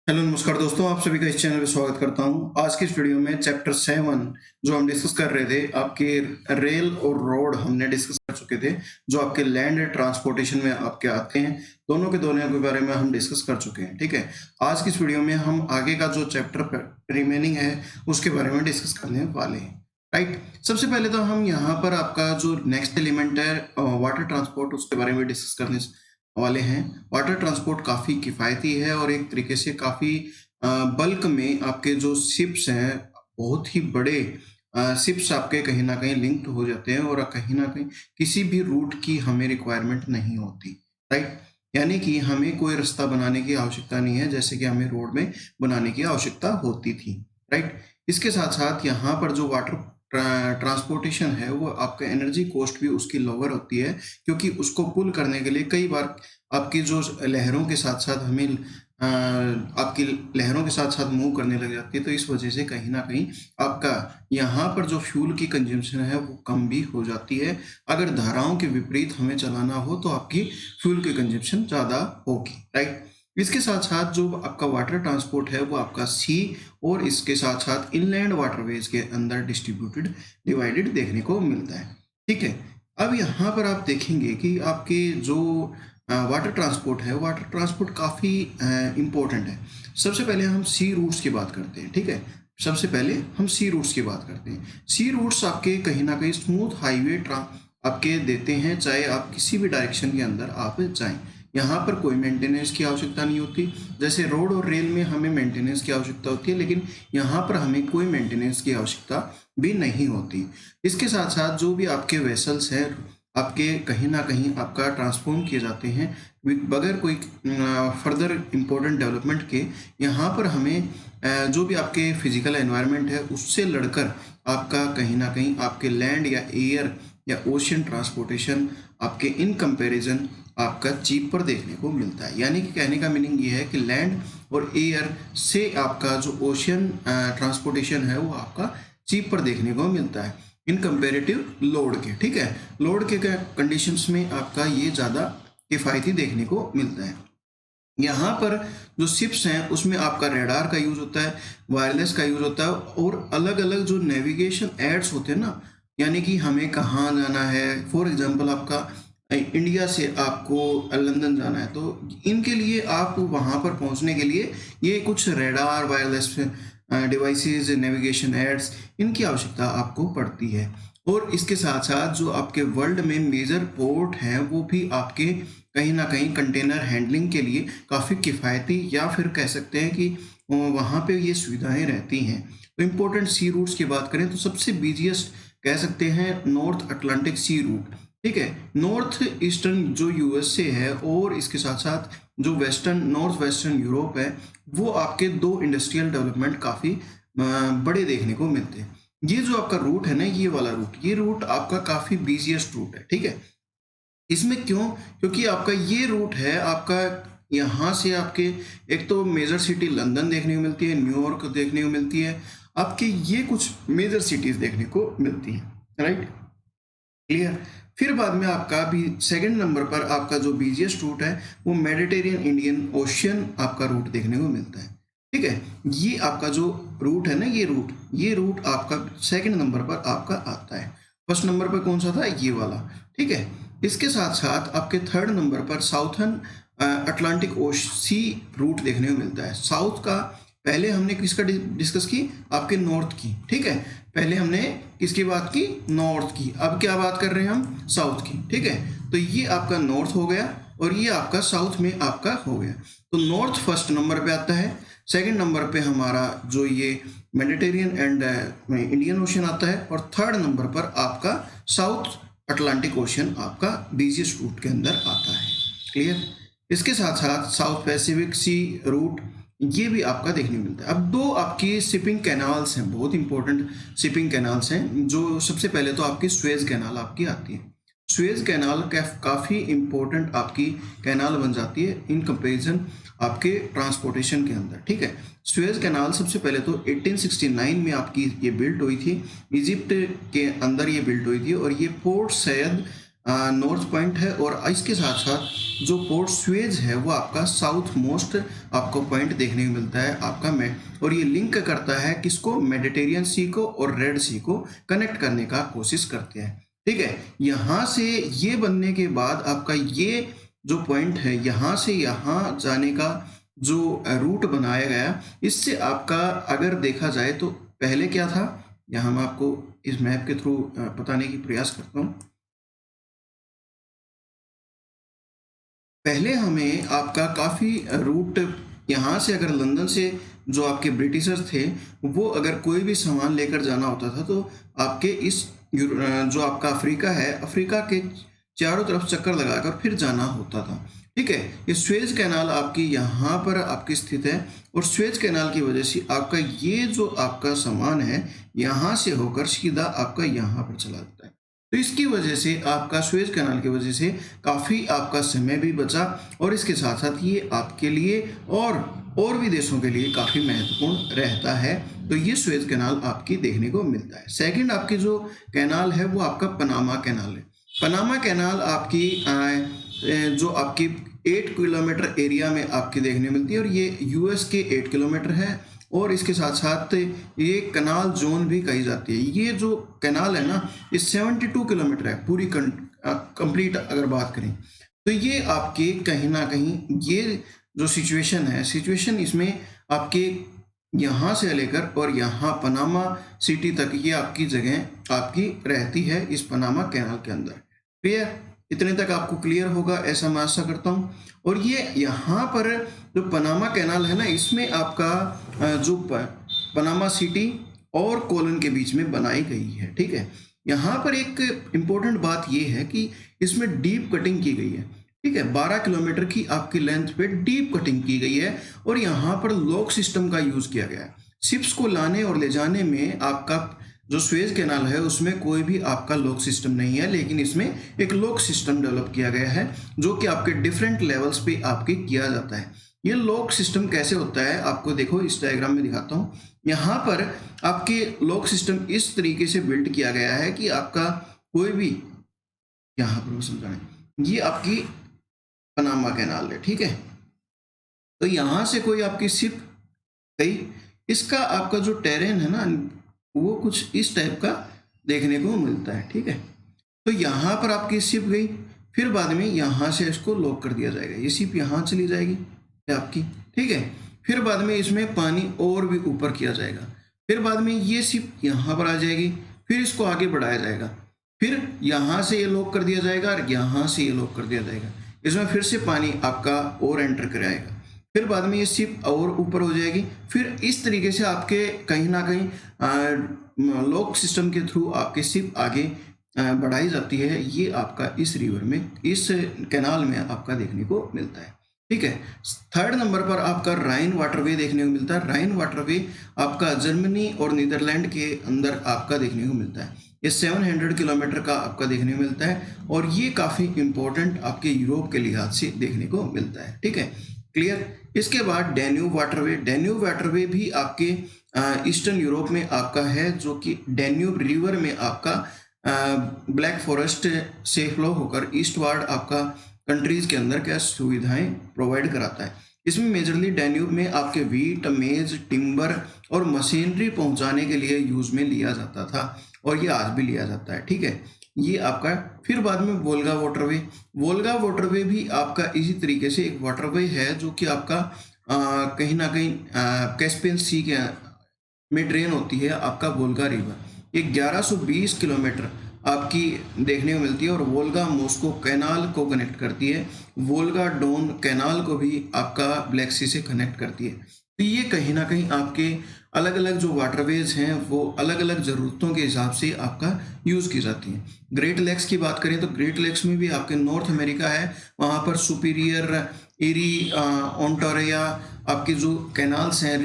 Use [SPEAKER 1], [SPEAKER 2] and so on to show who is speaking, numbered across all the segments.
[SPEAKER 1] Hello नमस्कार दोस्तों, आप सभी का इस चैनल पे स्वागत करता हूं। आज की इस वीडियो में चैप्टर 7 जो हम डिस्कस कर रहे थे, आपके रेल और रोड हमने डिस्कस कर चुके थे, जो आपके लैंड ट्रांसपोर्टेशन में आपके आते हैं। दोनों के बारे में हम डिस्कस कर चुके हैं। ठीक है, आज की इस वीडियो में हम आगे का जो चैप्टर रिमेनिंग है उसके बारे में डिस्कस करने वाले हैं। राइट, सबसे पहले तो हम यहाँ पर आपका जो नेक्स्ट एलिमेंट है वाटर ट्रांसपोर्ट, उसके बारे में डिस्कस करने वाले हैं। वाटर ट्रांसपोर्ट काफ़ी किफ़ायती है और एक तरीके से काफ़ी बल्क में आपके जो शिप्स हैं, बहुत ही बड़े शिप्स आपके कहीं न कहीं लिंक्ड हो जाते हैं और कहीं न कहीं किसी भी रूट की हमें रिक्वायरमेंट नहीं होती, राइट? यानी कि हमें कोई रास्ता बनाने की आवश्यकता नहीं है, जैसे कि हमें रोड में बनाने की आवश्यकता होती थी, राइट? इसके साथ-साथ यहाँ पर जो वाटर ट्रांसपोर्टेशन है, वो आपका एनर्जी कॉस्ट भी उसकी लोअर होती है, क्योंकि उसको पुल करने के लिए कई बार आपकी जो लहरों के साथ-साथ आपकी लहरों के साथ-साथ मूव करने लग जाती है, तो इस वजह से कहीं न कहीं आपका यहाँ पर जो फ्यूल की कंज़म्पशन है वो कम भी हो जाती है। अगर धाराओं के विपरीत हमें चलाना हो तो आपकी फ्यूल की कंज़म्पशन ज़्यादा होगी, राइट? इसके साथ-साथ जो आपका वाटर ट्रांसपोर्ट है वो आपका सी और इसके साथ-साथ इनलैंड वाटरवेज़ के अंदर डिवाइडेड देखने को मिलता है। ठीक है? अब यहाँ पर आप देखेंगे कि आपके जो वाटर ट्रांसपोर्ट है, वाटर ट्रांसपोर्ट काफ़ी इम्पोर्टेंट है। सबसे पहले हम सी रूट्स की बात करते हैं, ठीक है? सबसे पहले हम सी रूट्स की बात करते हैं। सी रूट्स आपके कहीं न कहीं स्मूथ हाईवे आपके देते हैं, चाहे आप किसी भी डायरेक्शन के अंदर आप जाएँ। यहाँ पर कोई मेंटेनेंस की आवश्यकता नहीं होती। जैसे रोड और रेल में हमें मेंटेनेंस की आवश्यकता होती है, लेकिन यहाँ पर हमें कोई मेंटेनेंस की आवश्यकता भी नहीं होती। इसके साथ-साथ जो भी आपके वेसल्स हैं, आपके कहीं न कहीं आपका ट्रांसफ़ॉर्म किए जाते हैं बगैर कोई फर्दर इम्पोर्टेंट डेवलपमेंट के। यहाँ पर हमें जो भी आपके फिज़िकल एनवायरनमेंट है उससे लड़कर आपका कहीं न कहीं आपके लैंड या एयर या ओशियन ट्रांसपोर्टेशन आपके इन कंपैरिज़न आपका चीपर देखने को मिलता है। यानी कि कहने का मीनिंग ये है कि लैंड और एयर से आपका जो ओशियन ट्रांसपोर्टेशन है वो आपका चीपर देखने को मिलता है इन कंपैरेटिव लोड के। ठीक है, लोड के कंडीशंस में आपका ये ज़्यादा किफ़ायती देखने को मिलता है। यहाँ पर जो शिप्स हैं उसमें आपका रडार का यूज़ होता है, वायरलेस का यूज़ होता है और अलग-अलग जो नेविगेशन एड्स होते हैं ना, यानी कि हमें कहाँ जाना है। फॉर एग्ज़ाम्पल आपका इंडिया से आपको लंदन जाना है, तो इनके लिए आप वहाँ पर पहुँचने के लिए ये कुछ radar, wireless devices, navigation aids, इनकी आवश्यकता आपको पड़ती है। और इसके साथ-साथ जो आपके वर्ल्ड में मेजर पोर्ट हैं, वो भी आपके कहीं न कहीं कंटेनर हैंडलिंग के लिए काफ़ी किफ़ायती या फिर कह सकते हैं कि वहाँ पे ये सुविधाएँ रहती हैं। तो इम्पोर्टेंट सी रूट्स की बात करें तो सबसे बिज़ीएस्ट कह सकते हैं नॉर्थ अटलांटिक सी रूट, ठीक है? नॉर्थ ईस्टर्न जो यूएसए है और इसके साथ-साथ जो नॉर्थ वेस्टर्न यूरोप है, वो आपके 2 इंडस्ट्रियल डेवलपमेंट काफ़ी बड़े देखने को मिलते हैं। ये जो आपका रूट है ना, ये वाला रूट, ये रूट आपका काफ़ी बिज़ीएस्ट रूट है, ठीक है? इसमें क्यों? क्योंकि आपका ये रूट है, आपका यहाँ से आपके एक तो मेजर सिटी लंदन देखने को मिलती है, न्यूयॉर्क देखने को मिलती है, आपके ये कुछ मेजर सिटीज़ देखने को मिलती हैं, राइट? क्लियर? फिर बाद में आपका भी सेकंड नंबर पर आपका जो बिज़ीएस्ट रूट है, वो मेडिटेरियन इंडियन ओशियन आपका रूट देखने को मिलता है, ठीक है? ये आपका जो रूट है ना, ये रूट आपका सेकंड नंबर पर आपका आता है। फर्स्ट नंबर पर कौन सा था? ये वाला, ठीक है? इसके साथ-साथ आपके थर्ड नंबर पर साउथर्न अटलांटिक सी रूट देखने को मिलता है। साउथ का पहले हमने किसका डिस्कस की? आपके नॉर्थ की, ठीक है? पहले हमने किसकी बात की? नॉर्थ की। अब क्या बात कर रहे हैं हम? साउथ की, ठीक है? तो ये आपका नॉर्थ हो गया और ये आपका साउथ में आपका हो गया। तो नॉर्थ फर्स्ट नंबर पे आता है, सेकंड नंबर पे हमारा जो ये मेडिटेरियन एंड इंडियन ओशन आता है और थर्ड नंबर पर आपका साउथ अटलांटिक ओशन आपका बिज़ीएस्ट रूट के अंदर आता है। क्लियर? इसके साथ-साथ साउथ पैसिफिक सी रूट ये भी आपका देखने को मिलता है। अब 2 आपकी शिपिंग कैनाल्स हैं, बहुत इंपॉर्टेंट शिपिंग कैनाल्स हैं, जो सबसे पहले तो आपकी सुएज़ कैनाल आपकी आती है। सुएज़ कैनाल काफ़ी इंपॉर्टेंट आपकी कैनाल बन जाती है इन कंपैरिजन आपके ट्रांसपोर्टेशन के अंदर, ठीक है? सुएज़ कैनाल सबसे पहले तो 1869 में आपकी ये बिल्ट हुई थी, इजिप्ट के अंदर ये बिल्ट हुई थी और ये पोर्ट सैयद नॉर्थ पॉइंट है, और इसके साथ साथ जो पोर्ट सुएज है वो आपका साउथ मोस्ट आपको पॉइंट देखने को मिलता है आपका में, और ये लिंक करता है किसको, मेडिटेरियन सी को और रेड सी को कनेक्ट करने का कोशिश करते हैं। ठीक है, यहाँ से ये बनने के बाद आपका ये जो पॉइंट है यहाँ से यहाँ जाने का जो रूट बनाया गया, इससे आपका अगर देखा जाए तो पहले क्या था, यहाँ मैं आपको इस मैप के थ्रू बताने की प्रयास करता हूँ। पहले हमें आपका काफ़ी रूट यहाँ से, अगर लंदन से जो आपके ब्रिटिशर्स थे वो अगर कोई भी सामान लेकर जाना होता था तो आपके इस जो आपका अफ्रीका है, अफ्रीका के चारों तरफ चक्कर लगाकर फिर जाना होता था। ठीक है, ये स्वेज कैनाल आपकी यहाँ पर आपकी स्थित है, और स्वेज कैनाल की वजह से आपका ये जो आपका सामान है यहाँ से होकर सीधा आपका यहाँ पर चला जाता है। तो इसकी वजह से आपका स्वेज कैनाल की वजह से काफ़ी आपका समय भी बचा, और इसके साथ साथ ये आपके लिए और भी देशों के लिए काफ़ी महत्वपूर्ण रहता है। तो ये स्वेज कैनाल आपकी देखने को मिलता है। सेकंड आपकी जो कैनाल है वो आपका पनामा कैनाल है। पनामा कैनाल आपकी जो आपकी 8 किलोमीटर एरिया में आपकी देखने मिलती है, और ये यूएस के 8 किलोमीटर है, और इसके साथ साथ ये कनाल जोन भी कही जाती है। ये जो कैनाल है ना, ये 72 किलोमीटर है पूरी कंप्लीट अगर बात करें तो ये आपके कहीं ना कहीं ये जो सिचुएशन इसमें आपके यहाँ से लेकर और यहाँ पनामा सिटी तक ये आपकी जगह आपकी रहती है इस पनामा कैनाल के अंदर। क्लियर, इतने तक आपको क्लियर होगा ऐसा मैं आशा करता हूँ। और ये यहाँ पर जो पनामा कैनाल है ना, इसमें आपका जो पनामा सिटी और कोलन के बीच में बनाई गई है। ठीक है, यहाँ पर एक इम्पोर्टेंट बात ये है कि इसमें डीप कटिंग की गई है। ठीक है, 12 किलोमीटर की आपकी लेंथ पे डीप कटिंग की गई है, और यहाँ पर लॉक सिस्टम का यूज किया गया है। शिप्स को लाने और ले जाने में आपका जो स्वेज कैनाल है उसमें कोई भी आपका लॉक सिस्टम नहीं है, लेकिन इसमें एक लॉक सिस्टम डेवलप किया गया है जो कि आपके डिफरेंट लेवल्स पे आपके किया जाता है। ये लॉक सिस्टम कैसे होता है आपको देखो इस डायग्राम में दिखाता हूँ। यहाँ पर आपके लॉक सिस्टम इस तरीके से बिल्ड किया गया है कि आपका कोई भी, यहाँ पर समझाएं, ये आपकी पनामा कैनाल है। ठीक है, तो यहाँ से कोई आपकी शिप गई, इसका आपका जो टेरेन है ना वो कुछ इस टाइप का देखने को मिलता है। ठीक है, तो यहाँ पर आपकी शिप गई, फिर बाद में यहाँ से इसको लॉक कर दिया जाएगा, ये शिप यहाँ चली जाएगी आपकी। ठीक है, फिर बाद में इसमें पानी और भी ऊपर किया जाएगा, फिर बाद में ये शिप यहाँ पर आ जाएगी, फिर इसको आगे बढ़ाया जाएगा, फिर यहाँ से ये लॉक कर दिया जाएगा और यहाँ से ये लॉक कर दिया जाएगा, इसमें फिर से पानी आपका और एंटर कराएगा, फिर बाद में ये शिप और ऊपर हो जाएगी। फिर इस तरीके से आपके कहीं ना कहीं लॉक सिस्टम के थ्रू आपकी शिप आगे बढ़ाई जाती है। ये आपका इस रिवर में, इस कैनाल में आपका देखने को मिलता है। ठीक है, थर्ड नंबर पर आपका राइन वाटरवे देखने को मिलता है। राइन वाटरवे आपका जर्मनी और नीदरलैंड के अंदर आपका देखने को मिलता है। ये 700 किलोमीटर का आपका देखने को मिलता है, और ये काफ़ी इंपॉर्टेंट आपके यूरोप के लिहाज से देखने को मिलता है। ठीक है, क्लियर। इसके बाद डैन्यूब वाटरवे भी आपके ईस्टर्न यूरोप में आपका है, जो कि डैन्यूब रिवर में आपका ब्लैक फॉरेस्ट से फ्लो होकर ईस्टवार्ड आपका कंट्रीज के अंदर क्या सुविधाएं प्रोवाइड कराता है। इसमें मेजरली डैन्यूब में आपके व्हीट, मेज, टिम्बर और मशीनरी पहुंचाने के लिए यूज में लिया जाता था, और ये आज भी लिया जाता है। ठीक है, ये आपका फिर बाद में वोल्गा वाटरवे भी आपका इसी तरीके से एक वाटरवे है जो कि आपका कहीं ना कहीं कैस्पियन सी के में ड्रेन होती है आपका वोल्गा रिवर। ये 1120 किलोमीटर आपकी देखने को मिलती है, और वोल्गा मॉस्को कैनाल को कनेक्ट करती है, वोल्गा डोन कैनाल को भी आपका ब्लैक सी से कनेक्ट करती है। तो ये कहीं ना कहीं आपके अलग अलग जो वाटरवेज हैं वो अलग अलग ज़रूरतों के हिसाब से आपका यूज़ की जाती हैं। ग्रेट लेक्स की बात करें तो ग्रेट लेक्स में भी आपके नॉर्थ अमेरिका है, वहाँ पर सुपीरियर, एरी, ओंटारियो आपके जो कैनाल्स हैं,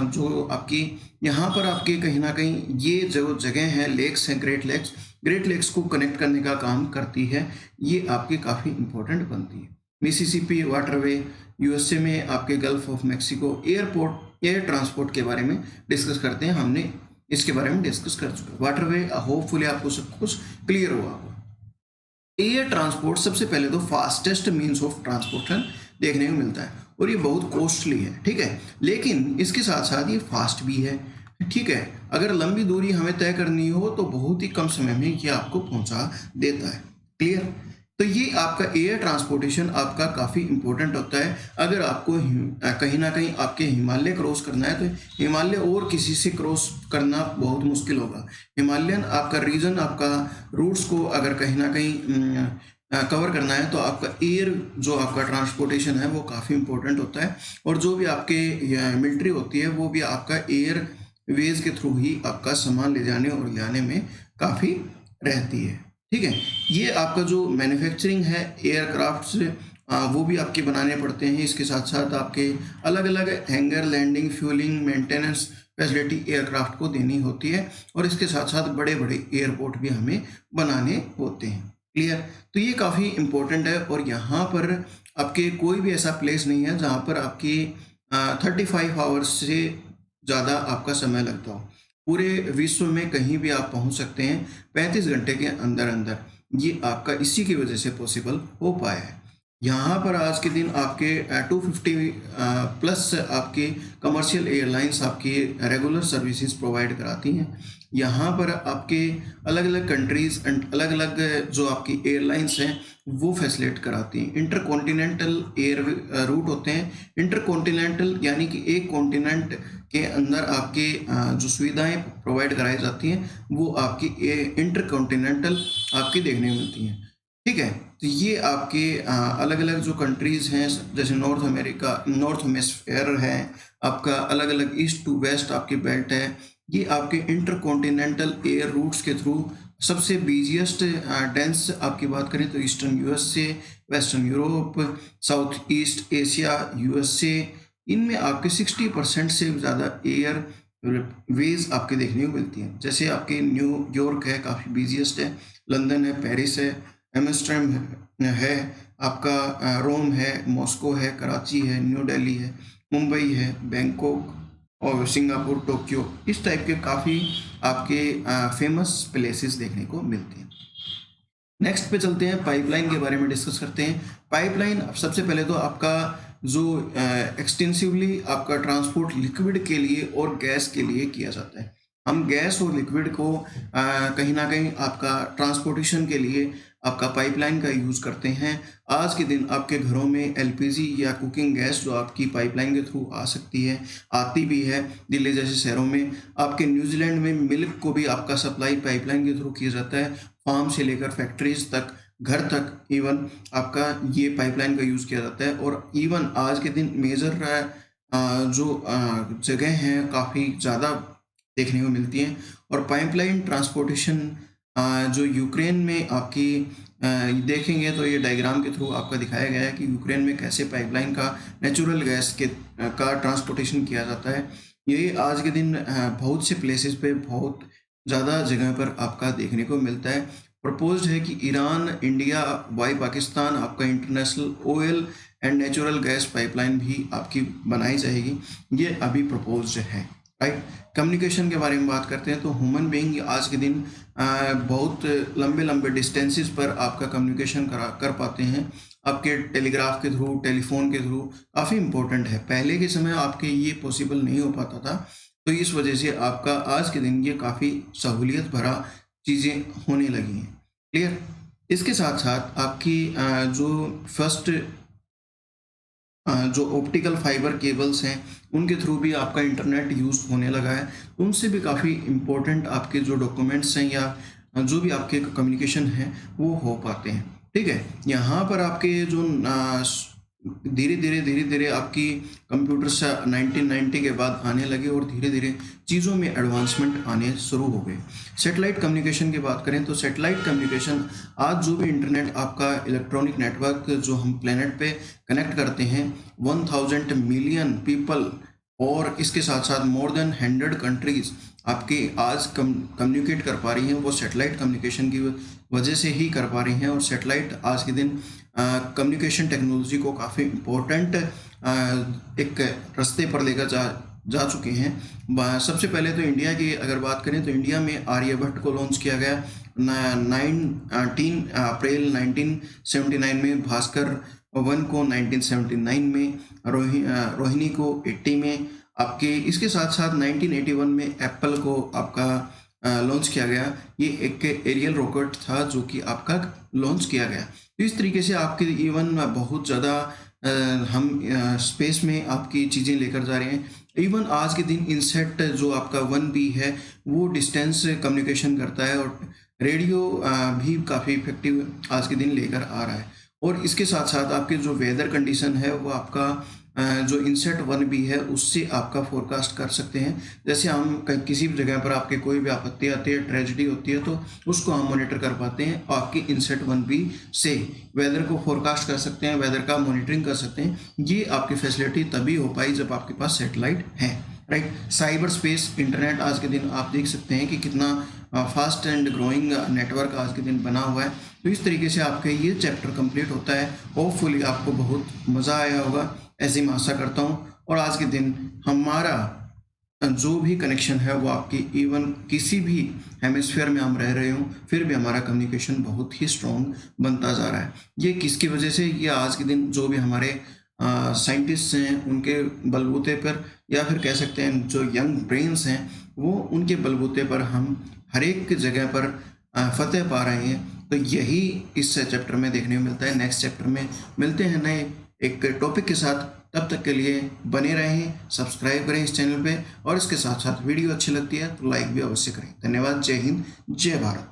[SPEAKER 1] जो आपकी यहाँ पर आपके कहीं ना कहीं ये जो जगह है लेक्स हैं, ग्रेट लेक्स को कनेक्ट करने का काम करती है। ये आपकी काफ़ी इंपॉर्टेंट बनती है। मिसिसिपी वाटरवे यूएसए में आपके gulf of Mexico air transport के बारे में डिस्कस करते हैं, हमने इसके बारे में डिस्कस कर चुके। वाटरवे होपफुली आपको सब कुछ क्लियर हुआ होगा। एयर ट्रांसपोर्ट सबसे पहले तो फास्टेस्ट मीन्स ऑफ ट्रांसपोर्टेशन देखने को मिलता है और ये बहुत कॉस्टली है, ठीक है, लेकिन इसके साथ साथ ये फास्ट भी है, ठीक है। अगर लंबी दूरी हमें तय करनी हो तो बहुत ही कम समय में ये आपको पहुंचा देता है। क्लियर? तो ये आपका एयर ट्रांसपोर्टेशन आपका काफ़ी इंपॉर्टेंट होता है। अगर आपको कहीं ना कहीं आपके हिमालय क्रॉस करना है तो हिमालय और किसी से क्रॉस करना बहुत मुश्किल होगा। हिमालयन आपका रीजन, आपका रूट्स को अगर कहीं ना कहीं कवर करना है तो आपका एयर जो आपका ट्रांसपोर्टेशन है वो काफ़ी इंपॉर्टेंट होता है। और जो भी आपके मिलिट्री होती है वो भी आपका एयर वेज के थ्रू ही आपका सामान ले जाने और ले आने में काफ़ी रहती है, ठीक है। ये आपका जो मैन्युफैक्चरिंग है एयरक्राफ्ट से वो भी आपके बनाने पड़ते हैं। इसके साथ साथ आपके अलग अलग hangar, landing, fuelling, maintenance facility aircraft को देनी होती है और इसके साथ साथ बड़े बड़े एयरपोर्ट भी हमें बनाने होते हैं। क्लियर? तो ये काफ़ी इम्पोर्टेंट है और यहाँ पर आपके कोई भी ऐसा प्लेस नहीं है जहाँ पर आपकी 35 आवर्स से ज़्यादा आपका समय लगता हो। पूरे विश्व में कहीं भी आप पहुंच सकते हैं 35 घंटे के अंदर अंदर। ये आपका इसी की वजह से पॉसिबल हो पाया है। यहाँ पर आज के दिन आपके 250 प्लस आपके कमर्शियल एयरलाइंस आपकी रेगुलर सर्विसेज प्रोवाइड कराती हैं। यहाँ पर आपके अलग अलग कंट्रीज़ एंड अलग अलग जो आपकी एयरलाइंस हैं वो फैसिलिटेट कराती हैं। इंटरकॉन्टिनेंटल एयर रूट होते हैं। इंटरकॉन्टिनेंटल यानी कि एक कॉन्टिनेंट के अंदर आपके जो सुविधाएं प्रोवाइड कराई जाती हैं वो आपकी इंटरकॉन्टिनेंटल आपकी देखने को मिलती हैं, ठीक है। तो ये आपके अलग अलग जो कंट्रीज़ हैं जैसे नॉर्थ अमेरिका, नॉर्थ हेमिस्फीयर है आपका, अलग अलग ईस्ट टू वेस्ट आपकी बेल्ट है, ये आपके इंटरकॉन्टिनेंटल एयर रूट्स के थ्रू सबसे बिजिएस्ट डेंस आपकी बात करें तो eastern USA, western Europe, south east Asia, USA, इनमें आपके 60% से ज़्यादा एयर वेज आपके देखने को मिलती हैं। जैसे आपके न्यूयॉर्क है, काफ़ी बिजिएस्ट है, लंदन है, पेरिस है, एम्स्टर्डम है, आपका रोम है, मॉस्को है, कराची है, न्यू दिल्ली है, मुंबई है, बैंकॉक और सिंगापुर, टोक्यो, इस टाइप के काफ़ी आपके फेमस प्लेसेस देखने को मिलते हैं। नेक्स्ट पे चलते हैं, पाइपलाइन के बारे में डिस्कस करते हैं। पाइपलाइन सबसे पहले तो आपका जो एक्सटेंसिवली आपका ट्रांसपोर्ट लिक्विड के लिए और गैस के लिए किया जाता है। हम गैस और लिक्विड को कहीं ना कहीं आपका ट्रांसपोर्टेशन के लिए आपका पाइपलाइन का यूज़ करते हैं। आज के दिन आपके घरों में एलपीजी या कुकिंग गैस जो आपकी पाइपलाइन के थ्रू आ सकती है, आती भी है। दिल्ली जैसे शहरों में, आपके न्यूजीलैंड में मिल्क को भी आपका सप्लाई पाइपलाइन के थ्रू किया जाता है। फार्म से लेकर फैक्ट्रीज तक, घर तक, इवन आपका ये पाइपलाइन का यूज़ किया जाता है। और इवन आज के दिन मेजर जो जगह हैं काफ़ी ज़्यादा देखने को मिलती हैं। और पाइपलाइन ट्रांसपोर्टेशन जो यूक्रेन में आपकी देखेंगे तो ये डायग्राम के थ्रू आपका दिखाया गया है कि यूक्रेन में कैसे पाइपलाइन का नेचुरल गैस के का ट्रांसपोर्टेशन किया जाता है। ये आज के दिन बहुत से प्लेसेस पे बहुत ज़्यादा जगह पर आपका देखने को मिलता है। प्रपोज्ड है कि ईरान, इंडिया, वाई पाकिस्तान आपका international oil and natural gas pipeline भी आपकी बनाई जाएगी, ये अभी प्रपोज्ड है, राइट। कम्युनिकेशन के बारे में बात करते हैं तो ह्यूमन बीइंग आज के दिन बहुत लंबे लंबे डिस्टेंसेस पर आपका कम्युनिकेशन कर पाते हैं। आपके टेलीग्राफ के थ्रू, टेलीफोन के थ्रू, काफ़ी इंपॉर्टेंट है। पहले के समय आपके ये पॉसिबल नहीं हो पाता था, तो इस वजह से आपका आज के दिन ये काफ़ी सहूलियत भरा चीज़ें होने लगी हैं। क्लियर? इसके साथ साथ आपकी जो फर्स्ट जो ऑप्टिकल फाइबर केबल्स हैं उनके थ्रू भी आपका इंटरनेट यूज़ होने लगा है। उनसे भी काफ़ी इम्पोर्टेंट आपके जो डॉक्यूमेंट्स हैं या जो भी आपके कम्युनिकेशन हैं वो हो पाते हैं, ठीक है। यहाँ पर आपके जो धीरे धीरे आपकी कंप्यूटर्स 1990 के बाद आने लगे और धीरे धीरे चीज़ों में एडवांसमेंट आने शुरू हो गए। सैटेलाइट कम्युनिकेशन की बात करें तो सैटेलाइट कम्युनिकेशन आज जो भी इंटरनेट आपका इलेक्ट्रॉनिक नेटवर्क जो हम प्लेनेट पे कनेक्ट करते हैं 1000 मिलियन पीपल और इसके साथ साथ मोर देन 100 कंट्रीज आपके आज कम्युनिकेट कर पा रही हैं, वो सैटेलाइट कम्युनिकेशन की वजह से ही कर पा रही हैं। और सैटेलाइट आज के दिन कम्युनिकेशन टेक्नोलॉजी को काफ़ी इम्पोर्टेंट एक रास्ते पर लेकर जा चुके हैं। सबसे पहले तो इंडिया की अगर बात करें तो इंडिया में आर्यभट्ट को लॉन्च किया गया 19 अप्रैल 1979 में, भास्कर 1 को 1979 में, रोहिणी को 80 में आपके। इसके साथ साथ 1981 में एप्पल को आपका लॉन्च किया गया। ये एक एरियल रॉकेट था जो कि आपका लॉन्च किया गया। तो इस तरीके से आपके इवन बहुत ज़्यादा हम स्पेस में आपकी चीज़ें लेकर जा रहे हैं। इवन आज के दिन इनसेट जो आपका 1B है वो डिस्टेंस कम्युनिकेशन करता है, और रेडियो भी काफ़ी इफेक्टिव आज के दिन लेकर आ रहा है। और इसके साथ साथ आपके जो वेदर कंडीशन है वो आपका जो इनसेट 1B है उससे आपका फोरकास्ट कर सकते हैं। जैसे हम किसी भी जगह पर आपके कोई भी आपत्ति आती है, ट्रेजिडी होती है, तो उसको हम मॉनिटर कर पाते हैं आपकी इनसेट 1B से। वेदर को फोरकास्ट कर सकते हैं, वेदर का मॉनिटरिंग कर सकते हैं। ये आपकी फैसिलिटी तभी हो पाई जब आपके पास सैटेलाइट है, राइट। साइबर स्पेस इंटरनेट आज के दिन आप देख सकते हैं कि कितना फास्ट एंड ग्रोइंग नेटवर्क आज के दिन बना हुआ है। तो इस तरीके से आपका ये चैप्टर कंप्लीट होता है। होपफुली आपको बहुत मज़ा आया होगा, ऐसी मैं आशा करता हूँ। और आज के दिन हमारा जो भी कनेक्शन है वो आपकी इवन किसी भी हेमिस्फीयर में हम रह रहे हों, फिर भी हमारा कम्युनिकेशन बहुत ही स्ट्रॉन्ग बनता जा रहा है। ये किसकी वजह से? ये आज के दिन जो भी हमारे साइंटिस्ट हैं उनके बलबूते पर, या फिर कह सकते हैं जो यंग ब्रेन्स हैं वो उनके बलबूते पर हम हर एक जगह पर फतेह पा रहे हैं। तो यही इस चैप्टर में देखने को मिलता है। नेक्स्ट चैप्टर में मिलते हैं नए एक टॉपिक के साथ। तब तक के लिए बने रहें, सब्सक्राइब करें इस चैनल पे, और इसके साथ साथ वीडियो अच्छी लगती है तो लाइक भी अवश्य करें। धन्यवाद। जय हिंद, जय भारत।